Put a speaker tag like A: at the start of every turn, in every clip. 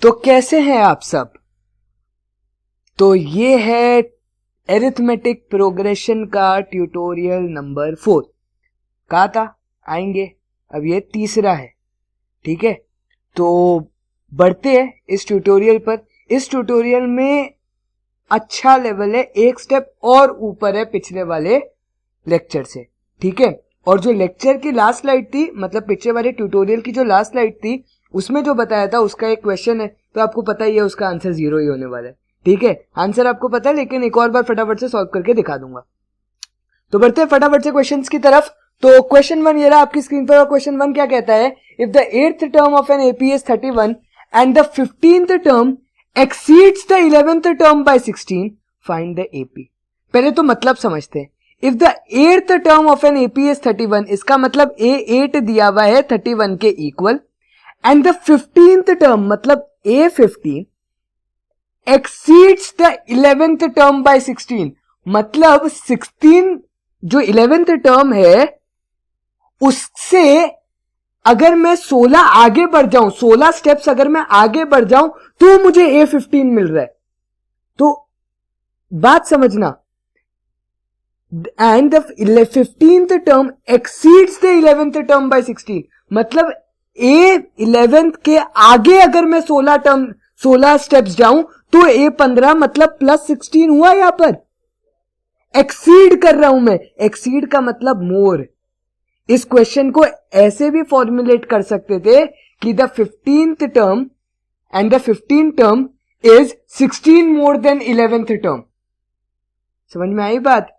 A: तो कैसे हैं आप सब? तो ये है एरिथमेटिक प्रोग्रेशन का ट्यूटोरियल नंबर 4। कहा था आएंगे, अब ये तीसरा है। ठीक है, तो बढ़ते हैं इस ट्यूटोरियल पर। इस ट्यूटोरियल में अच्छा लेवल है, एक स्टेप और ऊपर है पिछले वाले लेक्चर से। ठीक है, और जो लेक्चर की लास्ट स्लाइड थी, मतलब पिछले वाले ट्यूटोरियल की जो लास्ट स्लाइड थी, उसमें जो बताया था उसका एक क्वेश्चन है, तो आपको पता ही है उसका आंसर 0 ही होने वाला है। ठीक है, आंसर आपको पता है, लेकिन एक और बार फटाफट से सॉल्व करके दिखा दूंगा। तो बढ़ते हैं फटाफट से क्वेश्चंस की तरफ। तो क्वेश्चन 1 ये रहा आपकी स्क्रीन पर, और क्वेश्चन 1 क्या कहता है? If the 8th term of an AP is 31 and the 15th term exceeds the 11th term by 16, find the AP। पहले तो मतलब समझते हैं। If the 8th term of an AP is 31, इसका मतलब A8 दिया हुआ है 31 के equal, and the 15th term मतलब A15 exceeds the 11th term by 16, मतलब 16 जो 11th टर्म है उससे अगर मैं 16 आगे बढ़ जाऊं, 16 स्टेप्स अगर मैं आगे बढ़ जाऊं तो मुझे A15 मिल रहा है। तो बात समझना, and the 15th term exceeds the 11th term by 16, मतलब A11 के आगे अगर मैं 16 स्टेप्स जाऊं तो A15 मतलब +16 हुआ। यहां पर एक्सीड कर रहा हूं मैं, एक्सीड का मतलब मोर। इस क्वेश्चन को ऐसे भी फॉर्मुलेट कर सकते थे कि the 15th term and the 15th term is 16 more than 11th term. समझ में आई बात?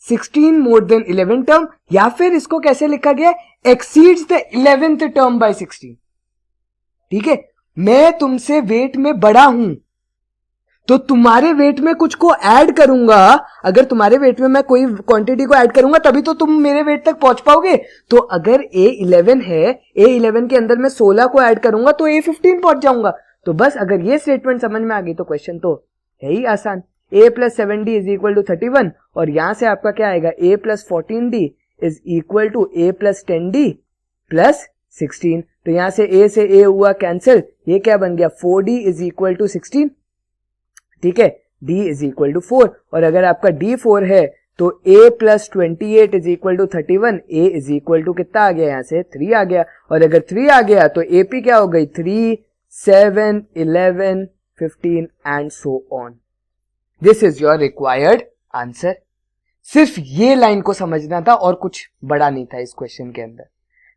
A: 16 मोर देन 11th टर्म, या फिर इसको कैसे लिखा गया? Exceeds the 11th term by 16। ठीक है, मैं तुमसे वेट में बड़ा हूं तो तुम्हारे वेट में कुछ को ऐड करूंगा, अगर तुम्हारे वेट में मैं कोई क्वांटिटी को ऐड करूंगा तभी तो तुम मेरे वेट तक पहुंच पाओगे। तो अगर A11 है, A11 के अंदर मैं 16 को ऐड करूंगा तो A15 पहुंच जाऊंगा। तो बस अगर ये स्टेटमेंट समझ में आ गई तो क्वेश्चन तो है ही आसान। A + 7D is equal to 31, और यहां से आपका क्या आएगा? A + 14D is equal to A + 10D + 16। तो यहां से A से A हुआ कैंसिल, ये क्या बन गया? 4D is equal to 16। ठीक है, D इज इक्वल टू 4, और अगर आपका D 4 है तो A + 28 is equal to 31, A is equal to कितना आ गया? यहां से 3 आ गया, और अगर 3 आ गया तो AP क्या हो गई? 3, 7, 11, 15 and so on. This is your required answer. सिर्फ ये लाइन को समझना था और कुछ बड़ा नहीं था इस क्वेश्चन के अंदर।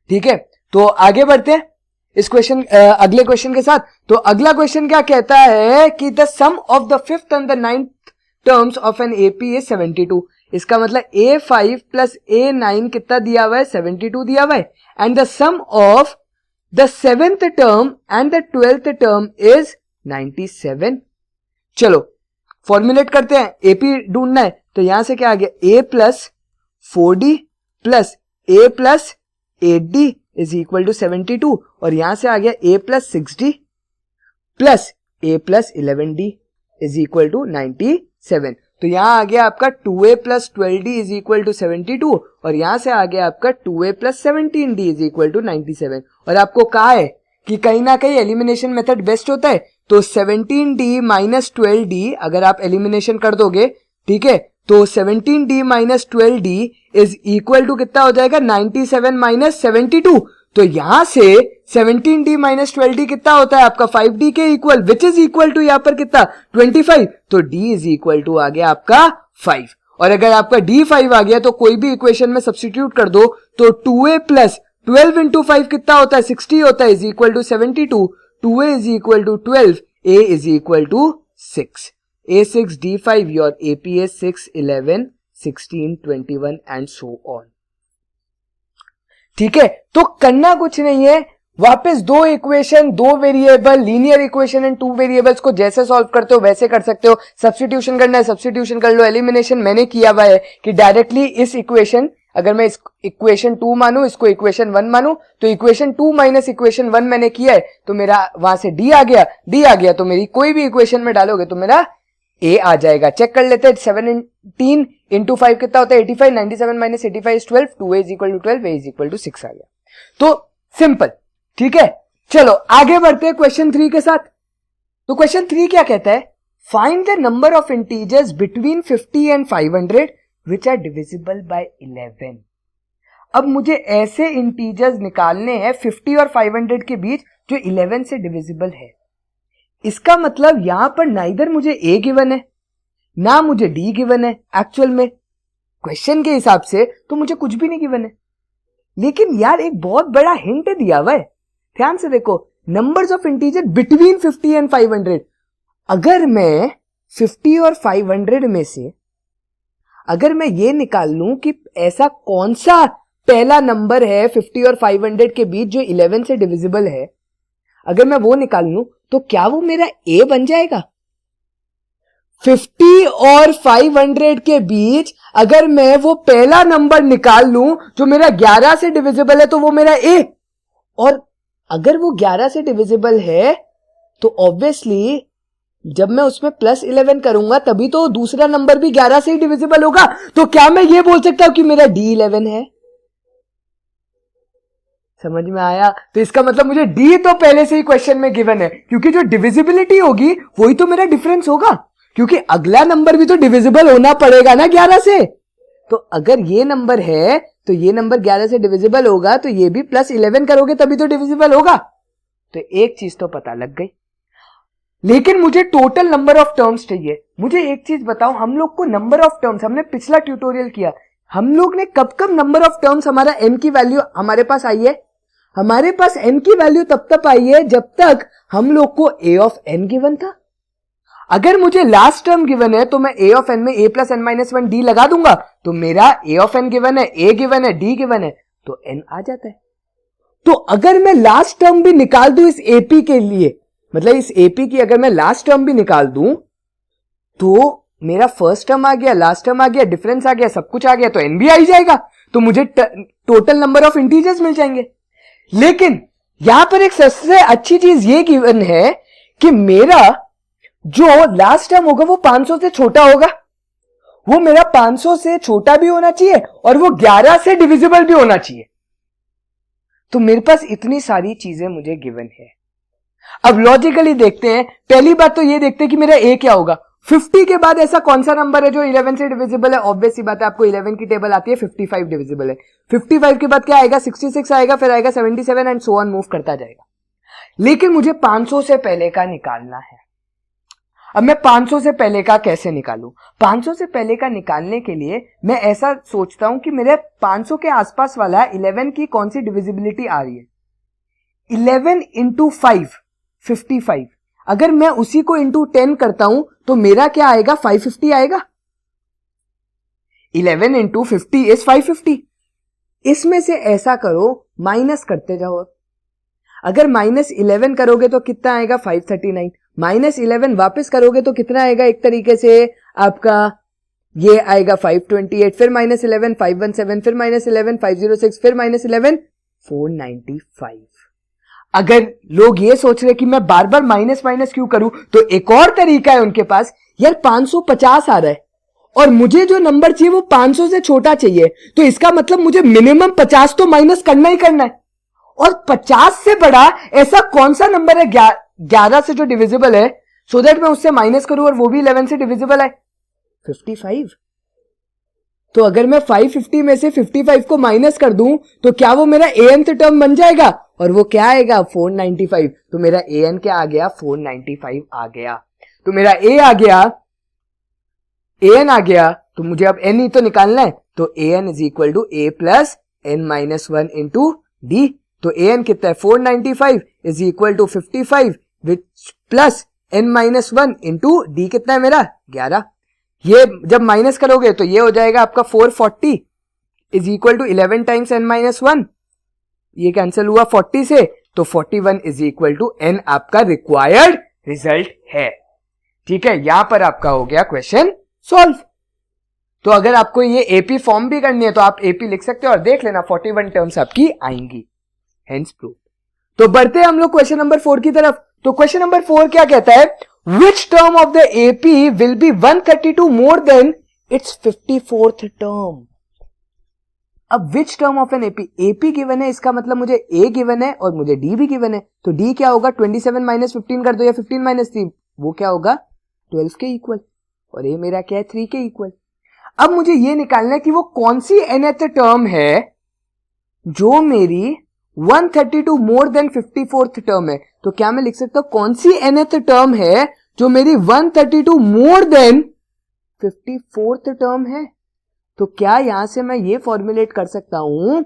A: ठीक है, तो आगे बढ़ते हैं इस क्वेश्चन अगले क्वेश्चन के साथ। तो अगला क्वेश्चन क्या कहता है कि the sum of the 5th and the 9th terms of an AP is 72। इसका मतलब A5 + A9 कितना दिया हुआ है? 72 दिया हुआ है, and the sum of the 7th term and the 12th term is 97। चलो फॉर्मुलेट करते हैं, एपी ढूंढना है। तो यहां से क्या आ गया? A + 4D + A + 8D is equal to 72, और यहां से आ गया A + 6D + A + 11D is equal to 97। तो यहां आ गया आपका 2A + 12D is equal to 72, और यहां से आ गया आपका 2A + 17D is equal to 97। और आपको कहा है कि कहीं ना कहीं एलिमिनेशन मेथड बेस्ट होता है, तो 17D - 12D अगर आप एलिमिनेशन कर दोगे, ठीक है, तो 17D - 12D is equal to कितना हो जाएगा? 97 - 72। तो यहां से 17D - 12D कितना होता है आपका? 5D के equal, which is equal to यहां पर कितना? 25। तो D इज इक्वल टू आ गया आपका 5, और अगर आपका D 5 आ गया तो कोई भी इक्वेशन में सब्स्टिट्यूट कर दो, तो 2A + 12 × 5 कितना होता है? 60 होता है, is equal to 72। 2A is equal to 12, A is equal to 6। A6, D5, your AP is 6, 11, 16, 21 and so on। ठीक है, तो करना कुछ नहीं है, वापस दो इक्वेशन, दो variable, linear equation and 2 variables को जैसे सॉल्व करते हो वैसे कर सकते हो। सब्स्टिट्यूशन करना है सब्स्टिट्यूशन कर लो, एलिमिनेशन मैंने किया हुआ है कि डायरेक्टली इस इक्वेशन, अगर मैं इस इक्वेशन 2 मानू, इसको इक्वेशन 1 मानू, तो इक्वेशन 2 - इक्वेशन 1 मैंने किया है, तो मेरा वहां से D आ गया। D आ गया तो मेरी कोई भी इक्वेशन में डालोगे तो मेरा A आ जाएगा। चेक कर लेते हैं, 17 × 5 कितना होता है? 85, 97 - 85 is 12, 2A is equal to 12, A is equal to 6 आ गया। तो सिंपल। ठीक है, चलो आगे बढ़ते हैं क्वेश्चन 3 के साथ। तो क्वेश्चन 3 क्या कहता है, find the number of integers between 50 and 500 which are divisible by 11। अब मुझे ऐसे इंटीजर्स निकालने हैं 50 और 500 के बीच जो 11 से डिविजिबल है। इसका मतलब यहां पर नाइदर मुझे ए गिवन है ना मुझे डी गिवन है, एक्चुअल में क्वेश्चन के हिसाब से तो मुझे कुछ भी नहीं गिवन है। लेकिन यार एक बहुत बड़ा हिंट दिया हुआ है, ध्यान से देखो, numbers of integer between 50 and 500। अगर मैं 50 और 500 में से अगर मैं ये निकाल लूं कि ऐसा कौन सा पहला नंबर है 50 और 500 के बीच जो 11 से डिविजिबल है, अगर मैं वो निकाल लूं तो क्या वो मेरा ए बन जाएगा? 50 और 500 के बीच अगर मैं वो पहला नंबर निकाल लूं जो मेरा 11 से डिविजिबल है तो वो मेरा ए। और अगर वो 11 से डिविजिबल है तो ऑब्वियसली जब मैं उसमें +11 करूंगा तभी तो दूसरा नंबर भी 11 से ही डिविजिबल होगा। तो क्या मैं ये बोल सकता हूं कि मेरा D11 है? समझ में आया? तो इसका मतलब मुझे डी तो पहले से ही क्वेश्चन में गिवन है, क्योंकि जो डिविजिबिलिटी होगी वही तो मेरा डिफरेंस होगा, क्योंकि अगला नंबर भी तो डिविजिबल होना पड़ेगा ना 11 से। तो अगर ये नंबर है तो ये नंबर 11 से डिविजिबल होगा तो ये भी +11 करोगे तभी तो डिविजिबल होगा। तो एक चीज तो पता लग गई, लेकिन मुझे टोटल नंबर ऑफ टर्म्स चाहिए। मुझे एक चीज बताओ, हम लोग को नंबर ऑफ टर्म्स, हमने पिछला ट्यूटोरियल किया, हम लोग ने कब कब नंबर ऑफ टर्म्स हमारा n की वैल्यू हमारे पास आई है? हमारे पास n की वैल्यू तब तक आई है जब तक हम लोग को a ऑफ n गिवन था। अगर मुझे लास्ट टर्म गिवन है तो मैं a ऑफ n में a प्लस n-1 d लगा दूंगा, तो मेरा a ऑफ n गिवन है, a गिवन है, d गिवन है, तो n आ जाता है। तो अगर मैं लास्ट टर्म भी निकाल दूं इस AP के लिए, मतलब इस AP की अगर मैं लास्ट टर्म भी निकाल दूं तो मेरा फर्स्ट टर्म आ गया, लास्ट टर्म आ गया, डिफरेंस आ गया, सब कुछ आ गया, तो n भी आ ही जाएगा, तो मुझे टोटल नंबर ऑफ इंटीजर्स मिल जाएंगे। लेकिन यहां पर एक सबसे अच्छी चीज ये गिवन है कि मेरा जो लास्ट टर्म होगा वो 500 से छोटा होगा, वो मेरा 500 से छोटा भी होना चाहिए और वो 11 से डिविजिबल भी होना चाहिए। तो मेरे पास इतनी सारी चीजें मुझे गिवन है। अब लॉजिकली देखते हैं, पहली बात तो ये देखते हैं कि मेरा ए क्या होगा। 50 के बाद ऐसा कौन सा नंबर है जो 11 से डिविजिबल है? ऑब्वियस सी बात है, आपको 11 की टेबल आती है, 55 डिविजिबल है। 55 के बाद क्या आएगा? 66 आएगा, फिर आएगा 77 एंड सो ऑन, मूव करता जाएगा। लेकिन मुझे 500 से पहले का निकालना है। अब मैं 500 से पहले का कैसे निकालूं? 500 से पहले का निकालने के लिए मैं ऐसा सोचता हूं कि मेरे 500 के आसपास वाला 11 की कौन सी डिविजिबिलिटी आ रही है। 11 इंटू 5 55, अगर मैं उसी को इंटू 10 करता हूं तो मेरा क्या आएगा? 550 आएगा। 11 इंटू 50 इज 550। इसमें से ऐसा करो, माइनस करते जाओ। अगर -11 करोगे तो कितना आएगा? 539। -11 वापस करोगे तो कितना आएगा? एक तरीके से आपका ये आएगा 528, फिर -11 517, फिर -11 506, फिर -11 495। अगर लोग ये सोच रहे कि मैं बार बार माइनस क्यों करूं, तो एक और तरीका है उनके पास। यार 550 आ रहा है और मुझे जो नंबर चाहिए वो 500 से छोटा चाहिए, तो इसका मतलब मुझे मिनिमम 50 तो माइनस करना ही करना है। और 50 से बड़ा ऐसा कौन सा नंबर है 11 से जो डिविजिबल है, सो दैट मैं उससे माइनस करूं और वो भी 11 से डिविजिबल है? 55। तो अगर मैं 550 में से 55 को माइनस कर दूं तो क्या वो मेरा an टर्म बन जाएगा? और वो क्या आएगा? 495। तो मेरा an क्या आ गया? 495 आ गया। तो मेरा a आ गया, an आ गया, तो मुझे अब n ही तो निकालना है। तो an is equal to a plus n-1 into d। तो an कितना है? 495 is equal to 55 which plus n-1 into d कितना है मेरा? 11। ये जब माइनस करोगे तो ये हो जाएगा आपका 440 is equal to 11 times n-1। ये कैंसिल हुआ 40 से, तो 41 इज इक्वल टू n आपका रिक्वायर्ड रिजल्ट है। ठीक है, यहां पर आपका हो गया क्वेश्चन सॉल्व। तो अगर आपको ये एपी फॉर्म भी करनी है तो आप एपी लिख सकते हो और देख लेना 41 टर्म्स आपकी आएंगी। Hence prove. तो बढ़ते हैं हम लोग क्वेश्चन नंबर 4 की तरफ। तो क्वेश्चन नंबर 4 क्या कहता है? Which term of the AP will be 132 more than its 54th term? अब which term of an AP, AP given है, इसका मतलब मुझे ए गिवन है और मुझे डी भी गिवन है, तो डी क्या होगा 27 माइनस 15 कर दो या 15 माइनस 3, वो क्या होगा 12 के इक्वल, और ये मेरा क्या है 3 के इक्वल। अब मुझे ये निकालना है कि वो कौन सी nth टर्म है जो मेरी 132 मोर देन 54th टर्म है। तो क्या मैं लिख सकता हूं कौन सी nth टर्म है जो मेरी 132 मोर देन 54th टर्म है। तो क्या यहां से मैं ये फॉर्मुलेट कर सकता हूं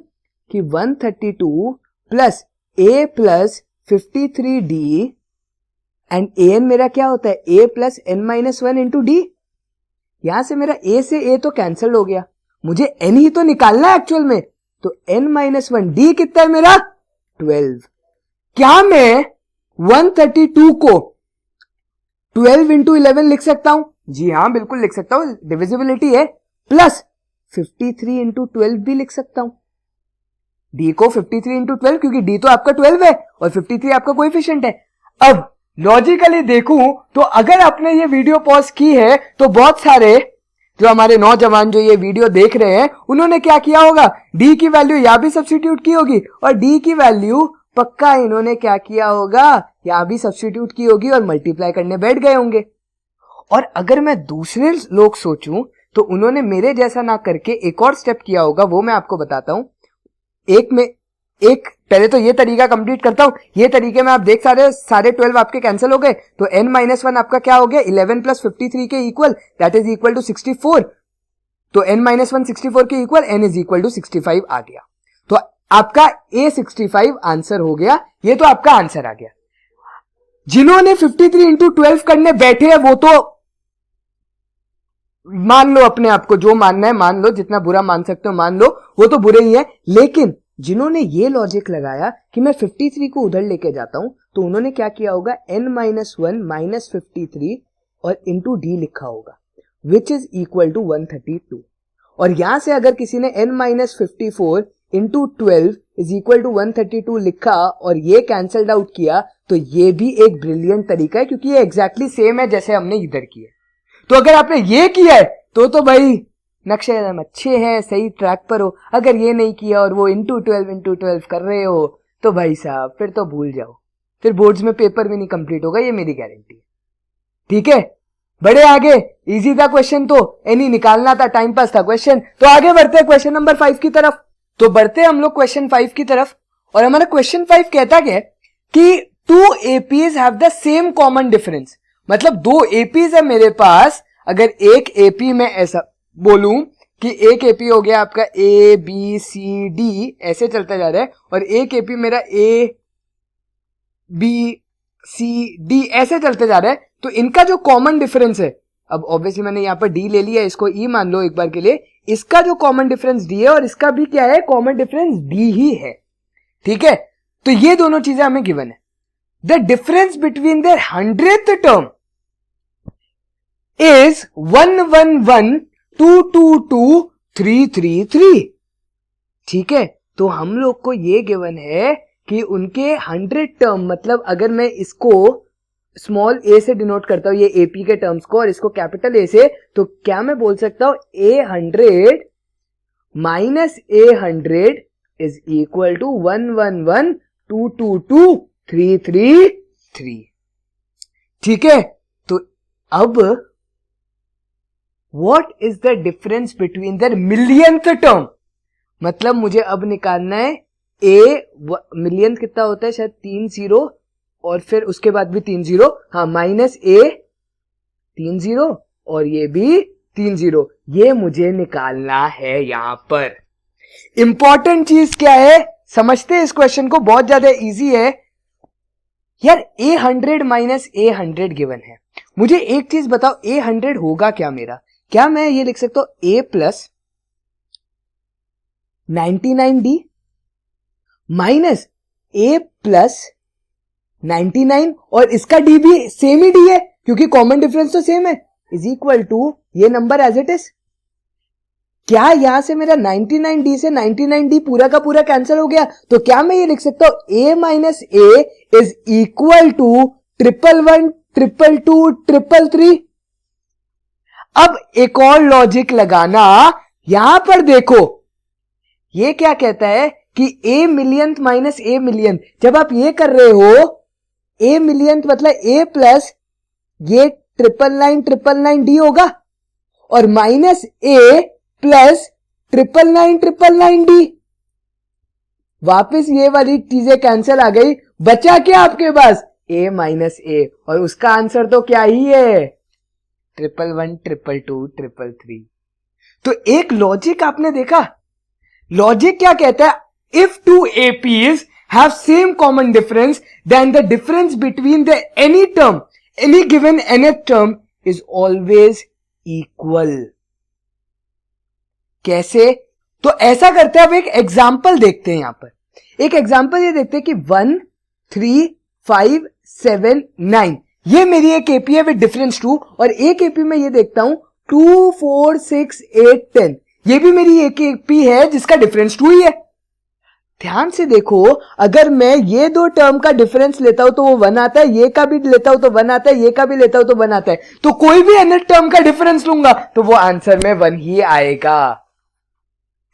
A: कि 132 plus a plus 53d and an मेरा क्या होता है a plus n minus 1 into D. यहां से मेरा a से a तो कैंसल हो गया, मुझे n ही तो निकालना है एक्चुअल में, तो n माइनस 1 डी कितना है मेरा 12। क्या मैं 132 को 12 इंटू 11 लिख सकता हूं? जी हां बिल्कुल लिख सकता हूं, डिविजिबिलिटी है। प्लस 53 इंटू 12 भी लिख सकता हूं, d को 53 इंटू 12 क्योंकि d तो आपका 12 है और 53 आपका कोएफिशिएंट है। अब लॉजिकली देखूं तो अगर आपने ये वीडियो पॉज की है तो बहुत सारे जो हमारे नौजवान जो ये वीडियो देख रहे हैं उन्होंने क्या किया होगा, d की वैल्यू यहां भी सब्स्टिट्यूट की होगी और d की वैल्यू पक्का इन्होंने क्या किया होगा, यहां भी सब्स्टिट्यूट की होगी और मल्टीप्लाई करने बैठ गए होंगे। और अगर मैं दूसरे लोग सोचूं तो उन्होंने मेरे जैसा ना करके एक और स्टेप किया होगा, वो मैं आपको बताता हूं। एक पहले तो ये तरीका कंप्लीट करता हूं, ये तरीके में आप देख सारे 12 आपके कैंसिल हो गए, तो n माइनस 1 आपका क्या हो गया 11 प्लस 53 के equal, that is equal to 64। तो n माइनस 1 64 के equal, n is equal to 65 आ गया। तो आपका a 65 आंसर हो गया, ये तो आपका आंसर आ गया। जिन्होंने 53 इंटू 12 करने बैठे हैं वो तो मान लो अपने आप को, जो मानना है मान लो, जितना बुरा मान सकते हो मान लो, वो तो बुरे ही है। लेकिन जिन्होंने ये लॉजिक लगाया कि मैं 53 को उधर लेके जाता हूं, तो उन्होंने क्या किया होगा n माइनस 1 माइनस 53 और इंटू डी लिखा होगा विच इज इक्वल टू 132। और यहां से अगर किसी ने n minus 54 into 12 is equal to 132 लिखा और ये कैंसल्ड आउट किया, तो ये भी एक ब्रिलियंट तरीका है क्योंकि ये एग्जैक्टली सेम है जैसे हमने इधर किया। तो अगर आपने ये किया है तो भाई नक्शे कदम अच्छे हैं, सही ट्रैक पर हो। अगर ये नहीं किया और वो इंटू 12 कर रहे हो तो भाई साहब फिर तो भूल जाओ, फिर बोर्ड्स में पेपर भी नहीं कंप्लीट होगा, ये मेरी गारंटी है। ठीक है, बड़े आगे, इजी था क्वेश्चन, तो एनी निकालना था, टाइम पास था क्वेश्चन। तो आगे बढ़ते हैं क्वेश्चन नंबर 5 की तरफ। तो बढ़ते हैं हम लोग क्वेश्चन 5 की तरफ, और हमारा क्वेश्चन 5 कहता क्या है कि 2 APs have the same common difference. मतलब 2 एपीज है मेरे पास, अगर एक एपी में ऐसा बोलूं कि एक एपी हो गया आपका ए बी सी डी ऐसे चलता जा रहा है, और एक एपी मेरा ए बी सी डी ऐसे चलते जा रहा है, तो इनका जो कॉमन डिफरेंस है, अब ऑब्वियसली मैंने यहां पर डी ले लिया, इसको ई मान लो एक बार के लिए, इसका जो कॉमन डिफरेंस डी है और इसका भी क्या है कॉमन डिफरेंस डी ही है। ठीक है, तो ये दोनों चीजें हमें गिवन है। The difference between their 100th term is 111222333। ठीक है, तो हम लोग को ये गिवन है कि उनके 100 टर्म, मतलब अगर मैं इसको स्मॉल ए से डिनोट करता हूं ये एपी के टर्म्स को और इसको कैपिटल ए से, तो क्या मैं बोल सकता हूं A100 minus A100 is equal to 111222333। ठीक है, तो अब What is the difference between their millionth term? मतलब मुझे अब निकालना है मिलियन कितना होता है, शायद 3 0 और फिर उसके बाद भी 3 0, हाँ माइनस A 3 0 और ये भी 3 0, ये मुझे निकालना है। यहां पर इंपॉर्टेंट चीज क्या है समझते हैं इस क्वेश्चन को, बहुत ज्यादा इजी है यार। A100 माइनस A100 गिवन है, मुझे एक चीज बताओ A100 होगा क्या मेरा, क्या मैं ये लिख सकता हूं A plus 99D minus A plus 99 और इसका D भी सेम ही D है क्योंकि कॉमन डिफरेंस तो सेम है, इज इक्वल टू ये नंबर एज इट इज। क्या यहां से मेरा 99D से 99D पूरा का पूरा कैंसिल हो गया, तो क्या मैं ये लिख सकता हूं A minus A is equal to 111 222 333। अब एक और लॉजिक लगाना, यहां पर देखो ये क्या कहता है कि a millionth minus a millionth, जब आप ये कर रहे हो a मिलियंथ मतलब a प्लस ये 999 d होगा और माइनस a प्लस 999 d। वापस ये वाली चीजें कैंसिल आ गई, बचा क्या आपके पास a माइनस a, और उसका आंसर तो क्या ही है 111 222 333। तो एक लॉजिक आपने देखा, लॉजिक क्या कहता है, if two APs have same common difference then the difference between the any given nth term is always equal। कैसे? तो ऐसा करते हैं, अब एक एग्जाम्पल देखते हैं। यहां पर एक एग्जाम्पल ये देखते हैं कि 1 3 5 7 9 ये मेरी एक एपी है विद डिफरेंस 2, और एक एपी में ये देखता हूं 2 4 6 8 10 ये भी मेरी एक एपी है जिसका डिफरेंस 2 ही है। ध्यान से देखो, अगर मैं ये दो टर्म का डिफरेंस लेता हूं तो वो 1 आता है, ये का भी लेता हूं तो 1 आता है, ये का भी लेता हूं तो 1 आता है, तो कोई भी nth टर्म का डिफरेंस लूंगा तो वो आंसर में 1 ही आएगा।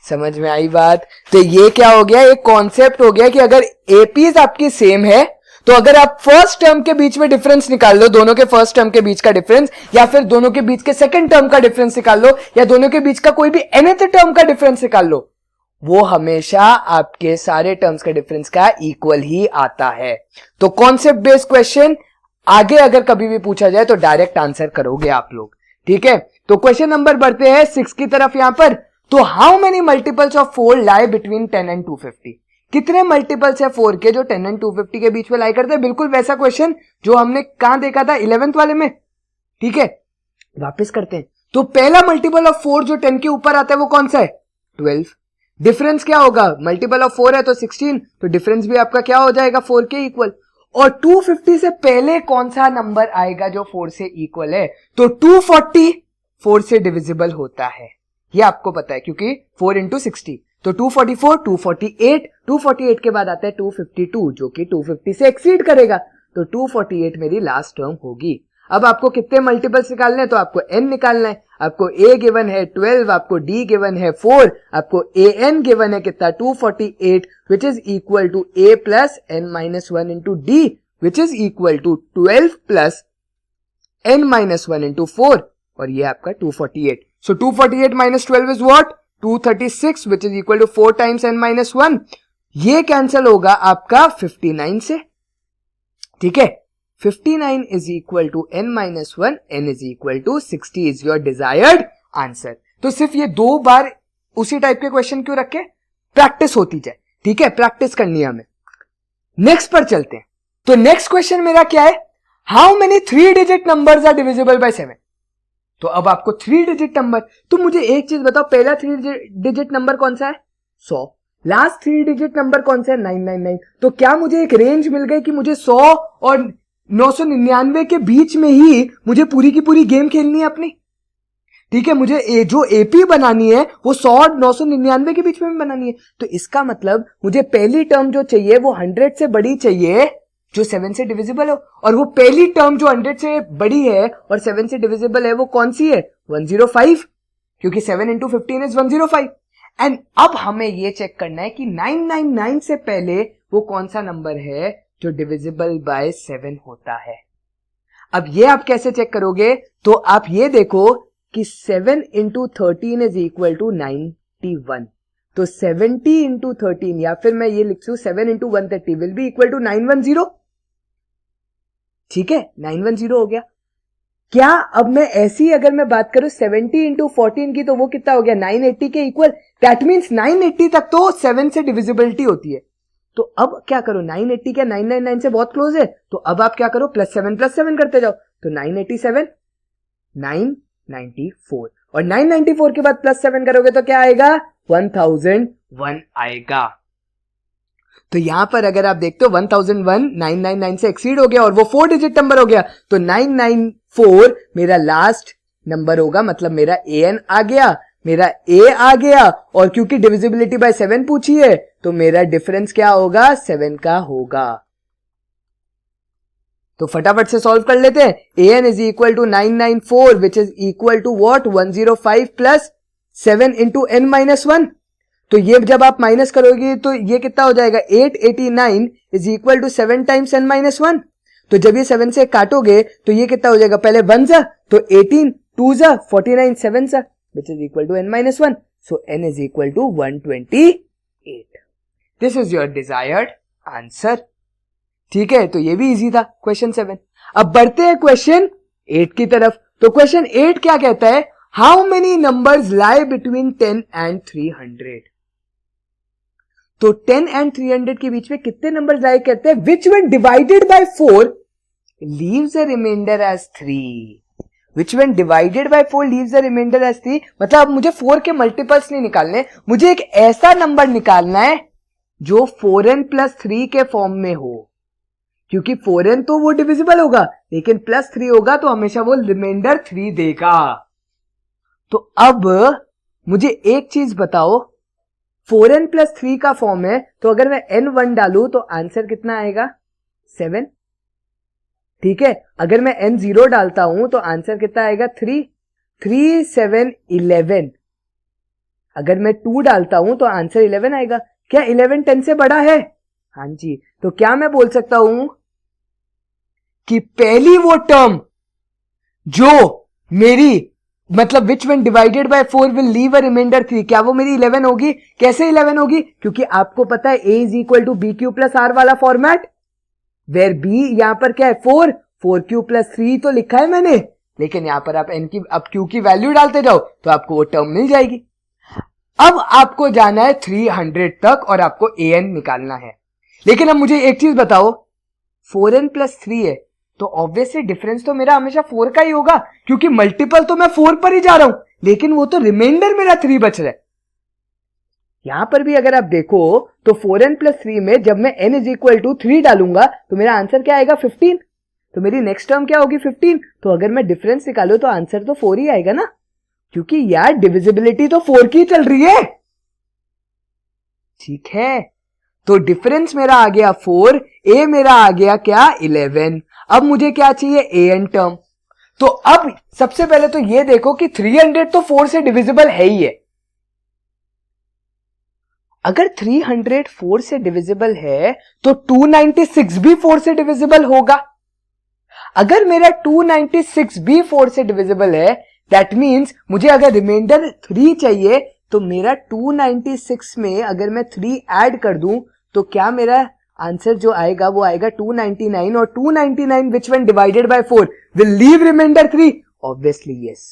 A: समझ में आई बात? तो ये क्या हो गया, एक कॉन्सेप्ट हो गया कि अगर एपीज आपकी सेम है तो अगर आप फर्स्ट टर्म के बीच में डिफरेंस निकाल लो, दोनों के फर्स्ट टर्म के बीच का डिफरेंस, या फिर दोनों के बीच के सेकंड टर्म का डिफरेंस निकाल लो, या दोनों के बीच का कोई भी nth टर्म का डिफरेंस निकाल लो, वो हमेशा आपके सारे टर्म्स के डिफरेंस का इक्वल ही आता है। तो कॉन्सेप्ट बेस्ड क्वेश्चन आगे अगर कभी भी पूछा जाए तो डायरेक्ट आंसर करोगे आप लोग, ठीक है। तो क्वेश्चन नंबर बढ़ते हैं 6 की तरफ। यहां पर तो how many multiples of 4 lie between 10 and 250, कितने मल्टीपल्स है 4 के जो 10 एंड 250 के बीच में लाई करते हैं। बिल्कुल वैसा क्वेश्चन जो हमने कहां देखा था 11th वाले में, ठीक है। वापस करते हैं, तो पहला मल्टीपल ऑफ 4 जो 10 के ऊपर आता है वो कौन सा है 12। डिफरेंस क्या होगा, मल्टीपल ऑफ 4 है तो 16, तो डिफरेंस भी आपका क्या हो जाएगा 4 के इक्वल। और 250 से पहले कौन सा नंबर आएगा जो 4 से इक्वल है, तो 240 4 से डिविजिबल होता है, ये आपको पता है क्योंकि 4 इंटू 60, तो 244 248, 248 के बाद आता है 252 जो कि 250 से एक्सीड करेगा, तो 248 मेरी लास्ट टर्म होगी। अब आपको कितने मल्टीपल्स निकालने हैं, तो आपको n निकालना है। आपको a गिवन है 12, आपको d गिवन है 4, आपको an गिवन है कितना 248 which is equal to a plus n minus 1 into d which is equal to 12 plus n minus 1 into 4, और ये आपका 248। So 248 minus 12 is what 236 which is equal to 4 times n minus 1। ये cancel होगा आपका 59 से, ठीक है। 59 is equal to n minus 1, n is equal to 60 is your desired answer। तो सिर्फ ये 2 बार उसी टाइप के क्वेश्चन क्यों रखे, प्रैक्टिस होती जाए, ठीक है, प्रैक्टिस करनी है हमें। नेक्स्ट पर चलते हैं। तो नेक्स्ट क्वेश्चन मेरा क्या है, how many 3 digit numbers are divisible by 7। तो अब आपको 3 डिजिट नंबर, तो मुझे एक चीज बताओ, पहला 3 डिजिट नंबर कौन सा है 100, लास्ट 3 डिजिट नंबर कौन सा है 999। तो क्या मुझे एक रेंज मिल गई कि मुझे 100 और 999 के बीच में ही मुझे पूरी की पूरी गेम खेलनी है अपनी, ठीक है। मुझे जो एपी बनानी है वो 100 और 999 के बीच में बनानी है। तो इसका मतलब मुझे पहली टर्म जो चाहिए वो 100 से बड़ी चाहिए जो 7 से डिविजिबल हो, और वो पहली टर्म जो 100 से बड़ी है और 7 से डिविजिबल है वो कौन सी है 105, क्योंकि 7 इंटू 15 इज 105। एंड अब हमें ये चेक करना है कि 999 से पहले वो कौन सा नंबर है जो डिविजिबल बाय 7 होता है। अब ये आप कैसे चेक करोगे, तो आप ये देखो कि 7 इंटू 13 इज इक्वल टू 91, तो 70 इंटू 13, या फिर मैं ये लिख दूं 7 into 130 will be equal to 910, ठीक है 910 हो गया। क्या अब मैं ऐसी अगर मैं बात करूं 70 इंटू 14 की, तो वो कितना हो गया 980 के इक्वल। दैट मीन्स 980 तक तो 7 से डिविजिबिलिटी होती है। तो अब क्या करो, 980 क्या 999 से बहुत क्लोज है, तो अब आप क्या करो प्लस 7 करते जाओ, तो 987 994, और 994 के बाद प्लस 7 करोगे तो क्या आएगा 1001 आएगा। तो यहां पर अगर आप देखते हो 1001 999 से एक्सीड हो गया और वो 4 डिजिट नंबर हो गया, तो 994 मेरा लास्ट नंबर होगा, मतलब मेरा an आ गया, मेरा a आ गया, और क्योंकि डिविजिबिलिटी बाय 7 पूछी है तो मेरा डिफरेंस क्या होगा 7 का होगा। तो फटाफट से सॉल्व कर लेते हैं। an is equal to 994 which is equal to what 105 plus 7 into n minus 1। तो ये जब आप माइनस करोगे तो ये कितना हो जाएगा 889 is equal to 7 times n minus 1। तो जब ये 7 से काटोगे तो ये कितना हो जाएगा, पहले 1 जा तो 18, 2 जा 49, 7 जा which is equal to n minus 1। So n is equal to 128। This is your desired answer. ठीक है, तो ये भी इजी था क्वेश्चन 7। अब बढ़ते हैं क्वेश्चन 8 की तरफ। तो क्वेश्चन 8 क्या कहता है, how many numbers lie between 10 and 300। तो 10 एंड 300 के बीच में कितने नंबर लाई करते हैं, which one divided by 4 leaves a remainder as 3। Which one divided by 4 leaves a remainder as 3। मतलब अब मुझे 4 के मल्टीपल्स नहीं निकालने, मुझे एक ऐसा नंबर निकालना है जो 4n प्लस 3 के फॉर्म में हो, क्योंकि 4n तो वो डिविजिबल होगा, लेकिन प्लस 3 होगा तो हमेशा वो रिमाइंडर 3 देगा। तो अब मुझे एक चीज बताओ, 4n प्लस 3 का फॉर्म है, तो अगर मैं n1 डालूं तो आंसर कितना आएगा 7। ठीक है, अगर मैं n0 डालता हूं तो आंसर कितना आएगा 3, 3 7 11। अगर मैं 2 डालता हूं तो आंसर 11 आएगा। क्या 11 10 से बड़ा है? हाँ जी। तो क्या मैं बोल सकता हूं कि पहली वो टर्म जो मेरी मतलब which one divided by 4 will leave a remainder 3, क्या वो मेरी 11 होगी? कैसे 11 होगी? क्योंकि आपको पता है a is equal to b q plus r वाला फॉर्मेट, वेर b यहां पर क्या है 4 क्यू प्लस 3 तो लिखा है मैंने, लेकिन यहां पर आप n की अब q की वैल्यू डालते जाओ तो आपको वो टर्म मिल जाएगी। अब आपको जाना है 300 तक और आपको an निकालना है। लेकिन अब मुझे एक चीज बताओ, 4n प्लस 3 है तो ऑब्वियसली डिफरेंस तो मेरा हमेशा 4 का ही होगा, क्योंकि मल्टीपल तो मैं 4 पर ही जा रहा हूं, लेकिन वो तो रिमाइंडर मेरा 3 बच रहा है। यहां पर भी अगर आप देखो तो 4n प्लस 3 में जब मैं n इज इक्वल टू 3 डालूंगा तो मेरा आंसर क्या आएगा 15। तो मेरी नेक्स्ट टर्म क्या होगी 15। तो अगर मैं डिफरेंस निकालू तो आंसर तो 4 ही आएगा ना, क्योंकि यार डिविजिबिलिटी तो 4 की चल रही है। ठीक है, तो डिफरेंस मेरा आ गया 4, a मेरा आ गया क्या 11। अब मुझे क्या चाहिए an टर्म। तो अब सबसे पहले तो ये देखो कि 300 तो 4 से डिविजिबल है ही है। अगर 300 4 से डिविजिबल है तो 296 भी 4 से डिविजिबल होगा। अगर मेरा 296 भी 4 से डिविजिबल है, दैट मीन्स मुझे अगर रिमाइंडर 3 चाहिए तो मेरा 296 में अगर मैं 3 ऐड कर दूं तो क्या मेरा आंसर जो आएगा वो आएगा 299, और 299 which one divided by 4 will leave reminder 3, obviously yes.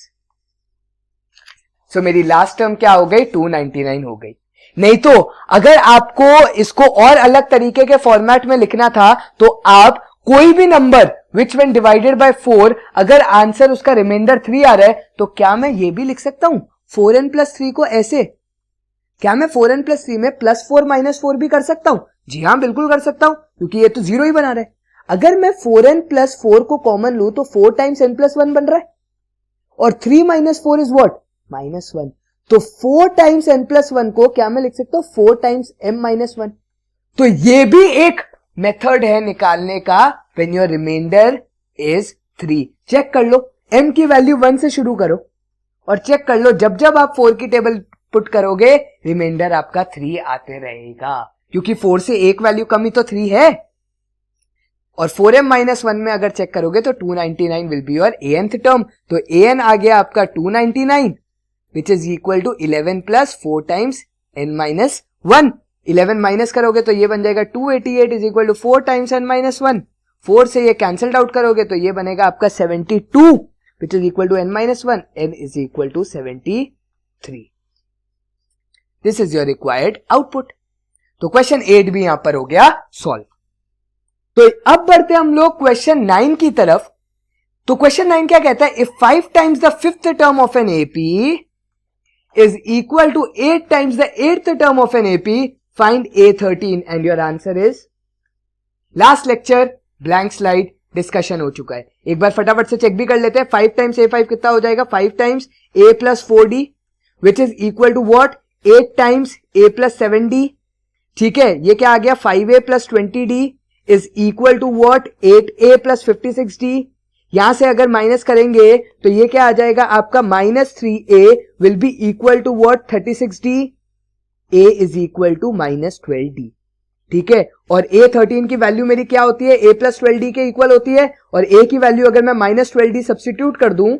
A: So मेरी लास्ट टर्म क्या हो गई 299 हो गई। नहीं तो अगर आपको इसको और अलग तरीके के फॉर्मेट में लिखना था तो आप कोई भी number which one divided by 4 अगर आंसर उसका रिमाइंडर 3 आ रहा है तो क्या मैं ये भी लिख सकता हूं 4n प्लस 3 को ऐसे, क्या मैं 4n प्लस 3 में प्लस 4 माइनस 4 भी कर सकता हूं? जी हां, बिल्कुल कर सकता हूं, क्योंकि ये तो 0 ही बना रहा है। अगर मैं 4n प्लस 4 को कॉमन लूं तो 4 टाइम्स n प्लस 1 बन रहा है, और 3 माइनस 4 इज व्हाट -1। तो 4 टाइम्स n प्लस 1 को क्या मैं लिख सकता हूं 4 टाइम्स m माइनस 1। तो ये भी एक मेथड है निकालने का when your remainder is 3। Check कर लो, m की वैल्यू 1 से शुरू करो और चेक कर लो जब जब आप 4 की टेबल पुट करोगे रिमाइंडर आपका 3 आते रहेगा, क्योंकि 4 से एक वैल्यू कम ही तो 3 है। और 4m माइनस 1 में अगर चेक करोगे तो 299 will be your anth term. तो an आ गया आपका 299 which is equal to 11 plus 4 times n minus 1। 11 minus करोगे तो ये बन जाएगा 288 is equal to 4 times n minus 1। 4 से ये कैंसल्ड आउट करोगे तो ये बनेगा आपका 72 which is equal to n minus 1। n is equal to 73। This is your required output. तो क्वेश्चन 8 भी यहां पर हो गया सॉल्व। तो अब बढ़ते हम लोग क्वेश्चन 9 की तरफ। तो क्वेश्चन 9 क्या कहता है, if 5 times the fifth term of an AP is equal to 8 times the 8th term of an AP, find A13 and your answer is। Last lecture blank slide discussion हो चुका है, एक बार फटाफट से चेक भी कर लेते हैं। 5 टाइम्स A5 कितना हो जाएगा 5 times A plus 4D which is equal to what 8 times A plus 7D। ठीक है, ये क्या आ गया 5A plus 20D is equal to what 8A plus 56D। यहां से अगर माइनस करेंगे तो ये क्या आ जाएगा आपका -3A will be equal to what 36D। a is equal to -12d, ठीक है। और a13 की वैल्यू मेरी क्या होती है, a प्लस 12d के इक्वल होती है, और a की वैल्यू अगर मैं -12d सब्स्टिट्यूट कर दूं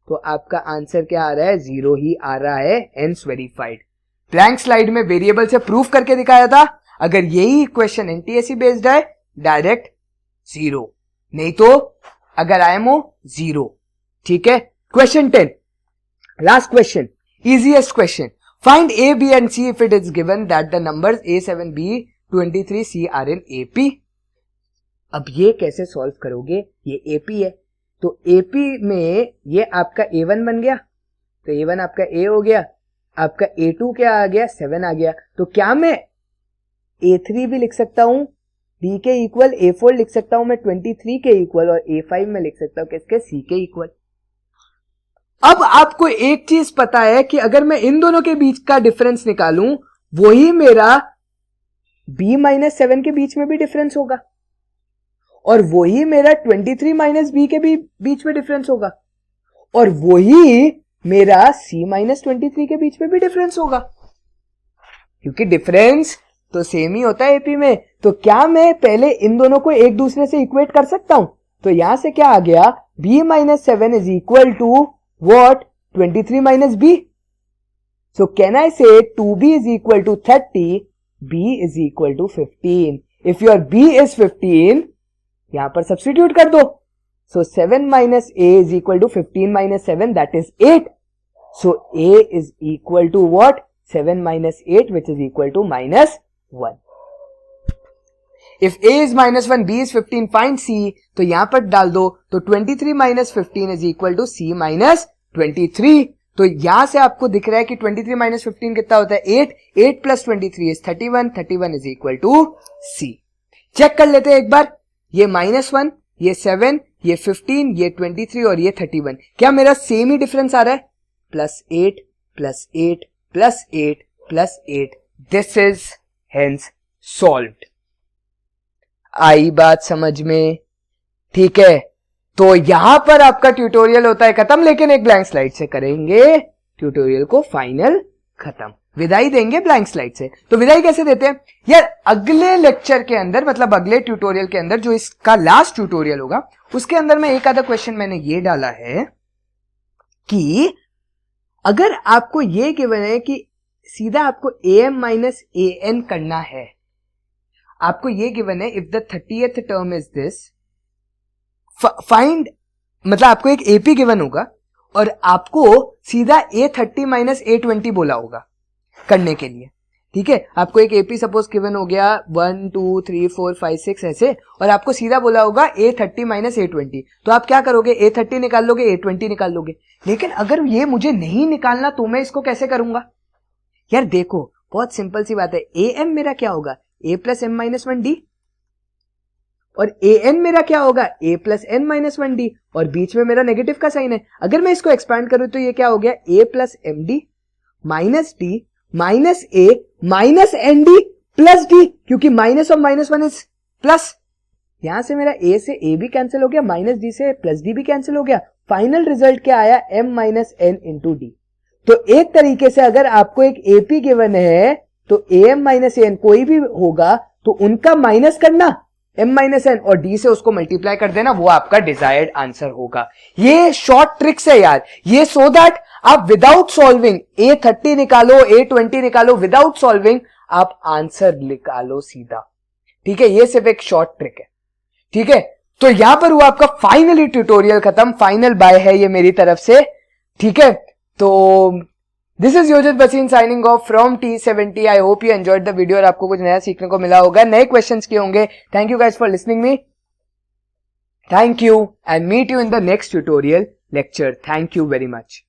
A: तो आपका आंसर क्या आ रहा है, 0 ही आ रहा है, हेंस वेरीफाइड। ब्लैंक स्लाइड में वेरिएबल से प्रूफ करके दिखाया था। अगर यही क्वेश्चन एनटीएससी बेस्ड है, डायरेक्ट 0, नहीं तो अगर आईएमओ 0, ठीक है। Question 10, last question, easiest question, find A B and C if it is given that the numbers a7 b23 c are in AP। अब ये कैसे सॉल्व करोगे, ये AP है, तो AP में ये आपका A1 बन गया, तो A1 आपका A हो गया, आपका A2 क्या आ गया, 7 आ गया। तो क्या मैं A3 भी लिख सकता हूं B के इक्वल, A4 लिख सकता हूं मैं 23 के इक्वल, और A5 में लिख सकता हूं किसके, C के इक्वल। अब आपको एक चीज पता है कि अगर मैं इन दोनों के बीच का डिफरेंस निकालूं, वही मेरा B-7 के बीच में भी डिफरेंस होगा, और वही मेरा 23 B के भी बीच में डिफरेंस होगा, और वही मेरा C-23 के बीच में भी डिफरेंस होगा, क्योंकि डिफरेंस तो सेम ही होता है एपी में। तो क्या मैं पहले इन दोनों को एक दूसरे से इक्वेट कर सकता हूं, तो यहां से क्या आ गया, B-7 is equal to what, 23 B। So can I say 2B is equal to 30, B is equal to 15। If your B is 15, यहां पर सब्स्टिट्यूट कर दो, so 7 minus a is equal to 15 minus 7, that is 8. So a is equal to what, 7 minus 8, which is equal to -1. If a is -1, b is 15, find c, तो यहां पर डाल दो, तो 23 minus 15 is equal to c minus 23. तो यहां से आपको दिख रहा है कि 23 minus 15 कितना होता है, 8, 8 plus 23 is 31, 31 is equal to c. Check कर लेते हैं एक बार, ये -1, ये 7, ये 15, ये 23 और ये 31, क्या मेरा सेम ही डिफरेंस आ रहा है, +8 +8 +8 +8, दिस इज हेंस सॉल्व्ड। आई बात समझ में, ठीक है। तो यहां पर आपका ट्यूटोरियल होता है खत्म, लेकिन एक ब्लैंक स्लाइड से करेंगे ट्यूटोरियल को फाइनल खत्म, विदाई देंगे ब्लैंक स्लाइड से। तो विदाई कैसे देते हैं यार, अगले लेक्चर के अंदर, मतलब अगले ट्यूटोरियल के अंदर, जो इसका लास्ट ट्यूटोरियल होगा, उसके अंदर में एक आधा क्वेश्चन मैंने ये डाला है कि अगर आपको ये गिवन है कि सीधा आपको am - an करना है, आपको ये गिवन है if the 30th term is this, find, मतलब आपको एक AP गिवन होगा और आपको सीधा A30 - A20 बोला होगा करने के लिए, ठीक है। आपको एक AP सपोज गिवन हो गया 1 2 3 4 5 6 ऐसे, और आपको सीधा बोला होगा A30 - A20, तो आप क्या करोगे, A30 निकाल लोगे, A20 निकाल लोगे। लेकिन अगर ये मुझे नहीं निकालना तो मैं इसको कैसे करूंगा यार, देखो बहुत सिंपल सी बात है, AM मेरा क्या होगा, A + m-1d, और an मेरा क्या होगा, A + n-1d, और बीच में मेरा नेगेटिव का साइन है। अगर मैं इसको एक्सपैंड करूं तो ये क्या हो गया, A + md - d minus a minus n d plus d, क्योंकि माइनस और -1 इज प्लस, यहां से मेरा a से a भी कैंसिल हो गया, माइनस डी से प्लस डी भी कैंसिल हो गया। फाइनल रिजल्ट क्या आया, m - n × d। तो एक तरीके से अगर आपको एक AP गिवन है तो am - n कोई भी होगा तो उनका माइनस करना m - n और d से उसको मल्टीप्लाई कर देना, वो आपका डिजायर्ड आंसर होगा। ये शॉर्ट ट्रिक्स है यार, ये सो दैट आप विदाउट सॉल्विंग A30 निकालो, A20 निकालो, विदाउट सॉल्विंग आप आंसर निकालो सीधा, ठीक है। ये सिर्फ एक शॉर्ट ट्रिक है, ठीक है। तो यहां पर हुआ आपका फाइनली ट्यूटोरियल खत्म, फाइनल बाय है ये मेरी तरफ से, ठीक है। तो दिस इज योजित बसीन signing off from T70। I hope you enjoyed the video और आपको कुछ नया सीखने को मिला होगा, नए क्वेश्चंस किए होंगे। Thank you guys for listening me, thank you, and meet you in the next tutorial lecture. Thank you very much.